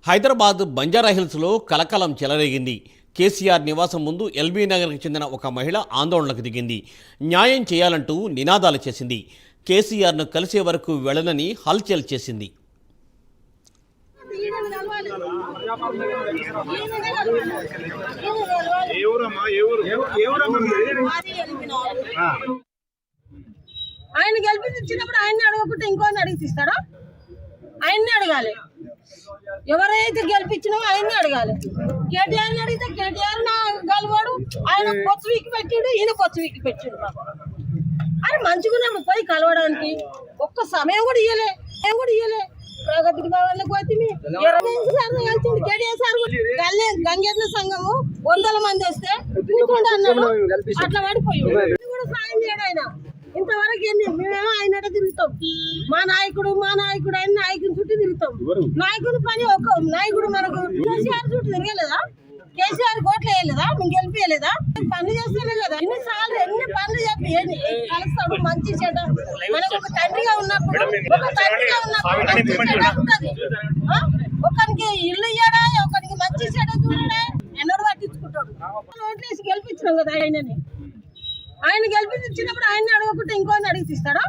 హైదరాబాద్ బంజారాహిల్స్లో కలకలం చెలరేగింది. కేసీఆర్ నివాసం ముందు ఎల్బీ నగర్కి చెందిన ఒక మహిళ ఆందోళనకు దిగింది. న్యాయం చేయాలంటూ నినాదాలు చేసింది. కేసీఆర్ను కలిసే వరకు వెళ్లనని హల్చల్ చేసింది. ఆయన గెలిపించినప్పుడు ఆయన్ని అడగకుంటే ఇంకోని అడిగిస్తాడా? ఆయన్ని అడగాలి. ఎవరైతే గెలిపించినా ఆయన్ని అడగాలి. కేటీఆర్ని అడిగితే కేటీఆర్ నా గెలవాడు, ఆయన పొత్తు వీకి పెట్టాడు, ఈయన పొత్తు వీకి పెట్టాడు. అని మంచిగున్నాము పోయి కలవడానికి ఒక్క సమయం కూడా ఇయ్యలే. ప్రగతి భవన్లకు వచ్చి కలిసింది కేటీఆర్ సార్. గంగేట్ల సంఘము 100 మంది వస్తే కూర్చోండి అన్నాడు, అట్లా పడిపోయి కూడా సాయం చేయడు ఆయన. ఇంతవరకు ఏంది? మేమేమో ఆయన తిరుగుతాం, మా నాయకుడు ఆయన నాయకుని చుట్టూ తిరుగుతాం. నాయకుడి పని ఒక నాయకుడు మనకు కేసీఆర్ చుట్టూ తిరగలేదా? కేసీఆర్ కోట్లు వేయలేదా? మేము గెలిపియలేదా? పనులు చేస్తేనే కదా. ఎన్ని పనులు చెప్పి కలుస్తాడు. మంచి చెడ్డ మనకు ఒక తండ్రిగా ఉన్నప్పుడు ఒకరికి ఇల్లు ఇయ్యడా, ఒకరికి మంచి చెడ్డ చూడడా, ఎన్నడూ పట్టించుకుంటాడు. ఓట్లేసి గెలిపించినాం కదా ఆయనని. ఆయన గెలిపించినప్పుడు ఆయన్ని అడగకుంటే ఇంకోని అడిగిస్తాడా?